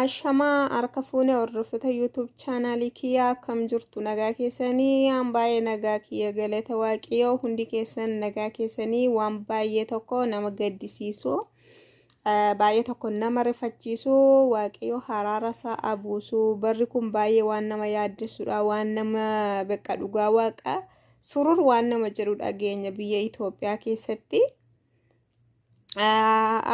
Ashamaa harka fuunee hordoftoota YouTube chaanaalii kiyyaa akkam jirtu nagaa keessanii waan baay'ee nagaa kiyya galata waaqayyoo hundi keessan nagaa keessanii waan baay'ee tokko nama gaddisiisu baay'ee tokko nama rifachiisu waaqayyoo haraara isaa buusu barri kun baay'ee waan nama yaaddessuudha waan nama bakka dhugaa waaqa surur waan nama jedhu dhageenya biyya Itoophiyaa keessatti.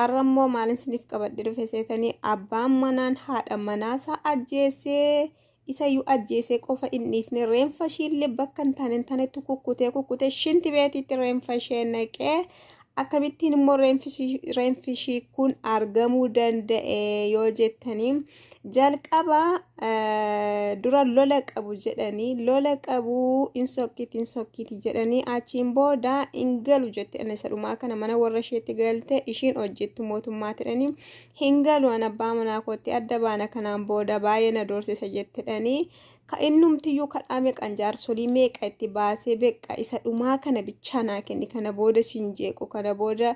Arrammoo maalin sinif qabadde dhufe seetanii abbaan manaan haadha manaasaa ajjeesee isayyuu ajjeesee qofa innisne reenfa ishiillee bakka hin taanetti kukkutee shinti beetitti reenfa ishee naqee akkamittiin immoo reenfi ishii kun argamuu danda'e yoo jettanii jalqaba dura lola qabu jedhanii lola qabu insokkiti jedhanii achiin booda hingalu jette isa dhumaa kana mana warra isheetti galte ishiin hojjettu mootummaa jedhanii hingalu an abbaa manaa kootti adda baana kanaan booda baay'ee na doorsisa jettedhanii ka innumtiyyuu kadhaame qanjaarsolii meeqa itti baasee beeqa isa dhumaa kana bichaa naa kenni kana booda sin jeequ kana booda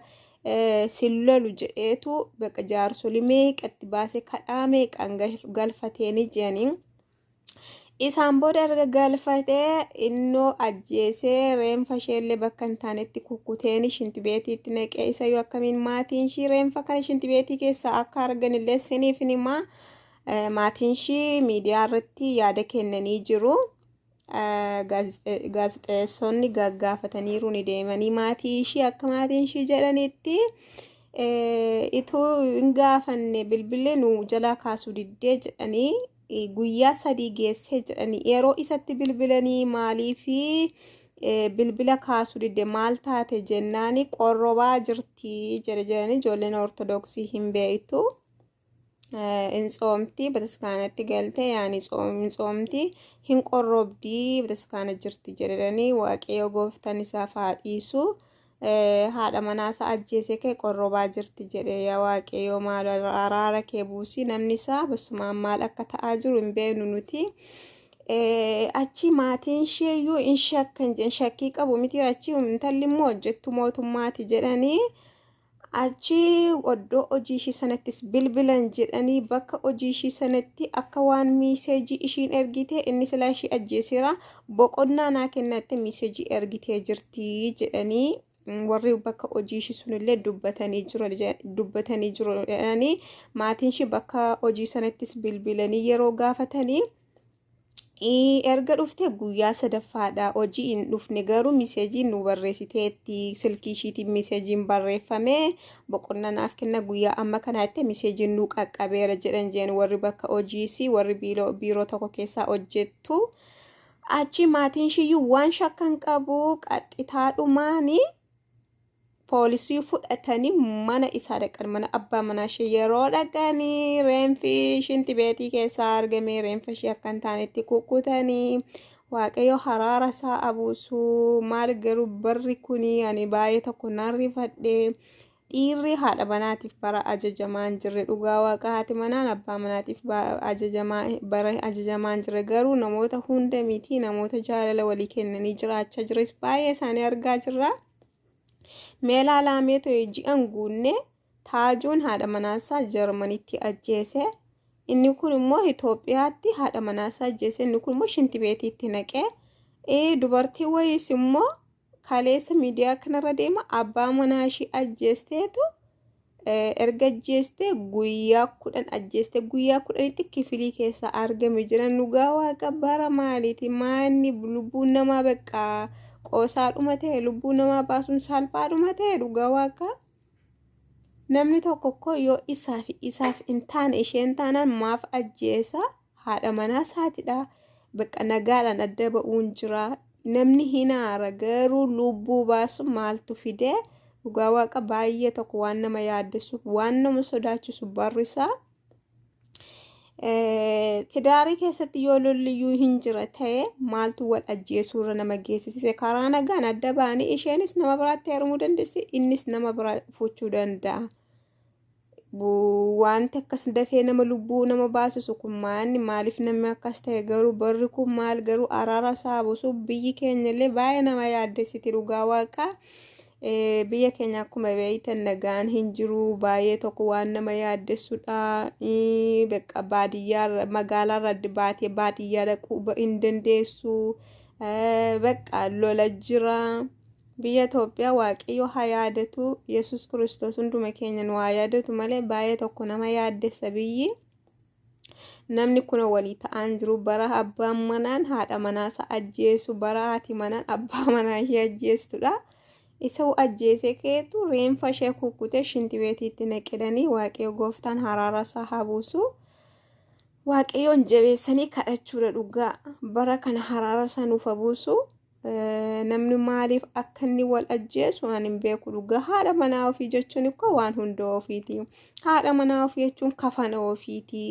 sillolu jedheetu beeqa jaarsolii meeqa itti baasee kadhaame galfateeni jedhanii isaan booda erga galfatee innoo ajjeesee reenfa isheellee bakka hin taanetti kukkuteeni shinti beetiitti naqee isayyuu akkamiin maatiin ishii reenfa kana shinti beetii keessaa akka arganillee siniif himaa. Maatiin ishii miidiyaa irratti yaada kennanii jiru. Gaazexeessonni gaggaafataniiru ni deemanii maatii ishii akka maatiin ishii jedhanitti ituu hin gaafanne bilbilee nu jalaa kaasuu diddee jedhanii guyyaa 3 geessee jedhanii yeroo isatti bilbilanii maaliifi bilbila kaasuu diddee maal taate jennaani qorrobaa jirti jedhanii ijoolleen ortodoksii hin beektu. Insoomti bataskaanatti galte yaani insoomti hin qorrobdii bataskaana jirti jedhanii waaqayyo gooftaan isaa faadhiisu haadha manaasaa ajjeesee kee qorrobaa jirti jedhe yaa waaqayyo maal araara kee buusi namni isaa basumaan maal akka ta'aa jiru hin beeknu nuti. Achi maatiin isheeyyuu in shakkii qabu miti achi intalli immoo hojjettu mootummaati jedhanii achi oddoo hojii ishii sanattis bilbilan jedhanii bakka hojii ishii sanatti akka waan miiseejii ishiin ergite inni silaa ishii ajjeesira boqonnaa naa kennatte miiseejii ergitee jirti jedhanii warri bakka hojii ishii sunillee dubbatanii jiru jedhanii maatiin ishii bakka hojii sanattis bilbilanii yeroo gaafatanii erga dhufte guyyaa 3ffaadha hojii hin dhufne garuu miseejiin nu barreessiteetti silkii ishiitiin miseejiin barreeffame boqonnaa naaf kenna guyyaa amma kanaatti miseejiin nu qaqqabeera jedhan warri bakka hojiisi warri biiroo tokko keessaa hojjettu achi maatiin ishiiyyuu waan shakkan qabu qaxxitaadhumaani poolisii fudhatanii mana isaa dhaqan mana abbaa manaa ishee yeroo dhaqanii reenfi shinti beetii keessaa argame reenfa ishee akka hin taanetti kukkutanii waaqayyo haraara isaa buusu maal garuu barri kuni ani baay'ee tokko naan rifadhe dhiirri haadha manaatiif bara ajajamaan jirre dhugaa waaqa haati manaan abbaa manaatiif ajajamaan jirre garuu namoota hunda miti namoota jaalala walii kennanii jiraachaa jires baay'ee isaanii argaa jirra. Meelaa laameeto ji'an guunne taajuun haadha manaasaa Jarmanitti ajjeese inni kun immoo Itoophiyaatti haadha manaasaa ajjeese inni kun immoo shinti beetiitti naqee dubartii wayiis immoo kaleessa miidiyaa kanarra deema abbaa manaa ishii ajjeesteetu erga ajjeeste guyyaa 10 ajjeeste guyyaa 10tti kifilii keessa argame jiran dhugaa waaqa bara maaliiti maanni lubbuun namaa beekaa qoosaa dhumate lubbuu namaa baasuun salphaa dhumate dhugaa waaqa namni tokko yoo isaaf hin taane isheen taanaan maaf ajjeesa haadha manaa saatidha beeqa nagaadhaan adda ba'uun jira namni hinaara garuu lubbuu baasu maaltu fide dhugaa waaqa baay'ee tokko waan nama yaaddessuuf waan nama sodaachisu barrisaa. Tidaarii keessatti yoo lolliyyuu hin jira ta'e maaltu wal ajjeesuurra nama geessise karaa nagaan adda baanii isheenis nama biraatti heerumuu dandeessi innis nama biraa fuchuu danda'a. Wanti akkas dafee nama lubbuu nama baasisu kun maaliif namni akkas ta'e garuu barri kun maal garuu araara isaa buusu biyyi keenyallee baay'ee nama yaaddessiti dhugaa waaqa biyya keenya akkuma beeytan nagaan hin jiru baay'ee tokko waan nama yaaddessudha bakka baadiyyaa magaalaarra baatee baadiyyaa dhaquu hin dandeessu bakka lola jira biyya Itoophiyaa waaqayyo haa yaadatu Yesus Kiristoos hunduma keenya nu haa yaadatu malee baay'ee tokko nama yaaddessa biyyi namni kun walii ta'an jiru bara abbaan manaan haadha manaa ajjeesu bara haati manaan abbaa manaa ishee ajjeestudha isa ajjeese keetu reenfa ishee kukkutee shinti beetiitti naqidanii waaqayyo gooftaan haraara isaa haa buusu waaqayyoon jabeessanii kadhachuudha dhugaa bara kana haraara isaa nuuf haa buusu namni maaliif akka inni wal ajjeesu waan hin beeku dhugaa haadha manaa ofii jechuun akka waan hunda ofiiti haadha manaa ofii jechuun kafana ofiiti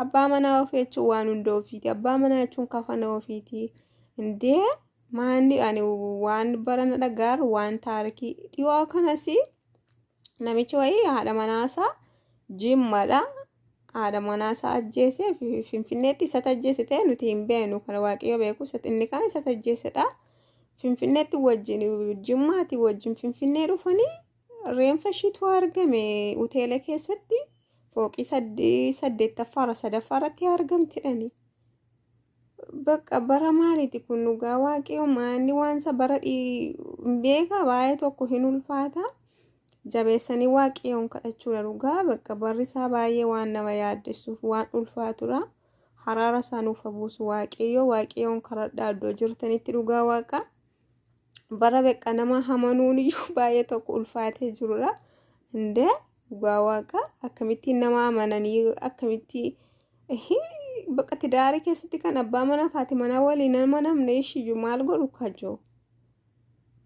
abbaa manaa ofii jechuun waan hunda ofiiti abbaa manaa jechuun kafana ofiiti indee maanni ani waan barana dhagaar waan taarikii dhiyoo kanasi namichi wayii haadha manaasaa jimmadha haadha manaasaa ajjeese finfinneetti isa ajjeese ta'e nuti hin beeknu kana waaqayyo beeku inni kaan isa ajjeesedha finfinneetti wajjin jimmaatti wajjin finfinnee dhufanii reenfa ishiitu argame hoteela keessatti fooqii 8ffaa argamtedhani bakka bara maaliiti kun dhugaa waaqayyo maanni waansa bara beeka baay'ee tokko hin ulfaata jabeessanii waaqayyoon kadhachuudha dhugaa bakka barri isaa baay'ee waan nama yaaddessuuf waan ulfaatudha haraara isaa nuuf buusu waaqayyoon kadhadhaa iddoo jirtanitti dhugaa waaqa bara bakka nama hamanuun iyyuu baay'ee tokko ulfaatee jirudha indee dhugaa waaqa akkamitti nama amananii akkamitti bakka tidaarii keessatti kan abbaa manaa fi manaa waliin nama namne ishiyyuu maal godhu kajoo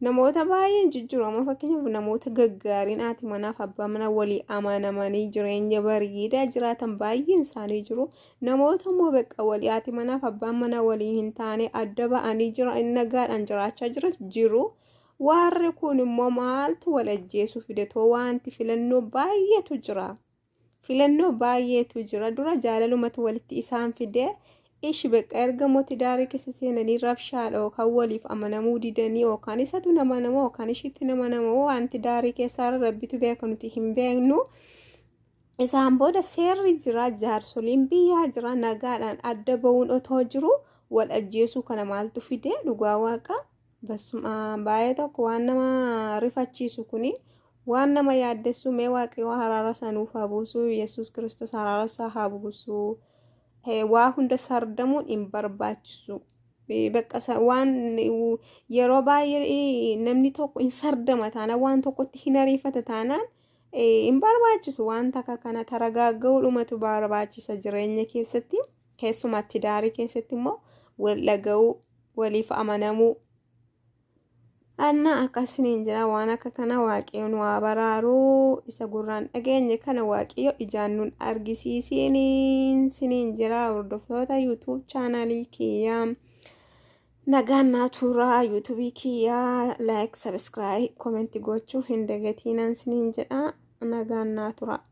namoota baay'een jijjiirama fakkeenyaaf namoota gaggaariin haati manaa fi abbaa manaa walii amanamanii jireenya bareedaa jiraatan baay'een isaanii jiru namoota immoo bakka walii haati manaa fi abbaan manaa walii hin taane adda ba'anii jiran nagaadhaan jiraachaa jiru warri kun immoo maaltu wal ajjeesu fidatoo wanti filannoo baay'eetu jira dura jaalalumatu walitti isaan fide ishi bakka erga mootii daarii keessa seenanii rabshaadha yookaan waliif amanamuu didanii yookaan isatu nama yookaan ishiitti nama wanti daarii keessaa rabbitu beeka nuti hin beeknu isaan booda seerri jira jaarsoliin biyyaa jira nagaadhaan adda ba'uun otoo jiru wal ajjeesuu kana maaltu fide dhugaa waaqa basuma baay'ee tokko waan nama rifachiisu kuni waan nama yaaddessu mee waaqayyo haraara isaa nuuf haa buusu Yesus Kiristoos haraara isaa haa buusu waa hunda sardamuun hin barbaachisu bakka waan yeroo baay'ee namni tokko hin sardama taana waan tokkotti hin ariifata taanaan hin barbaachisu waan takka kana taragaaga'uu dhumatu barbaachisa jireenya keessatti keessumatti daarii keessatti immoo wal dhaga'uu waliif amanamuu anna akkasiniin jira waan akka kana waaqayyoon waa baraaruu isa gurraan dhageenye kana waaqayyo ijaan nun argisiisiin siniin jira hordoftoota YouTube chaanalii kiyyaa nagaan naaturaa YouTube kiyyaa like subscribe comment gochuu hin dagatiinaan siniin jedha nagaan naaturaa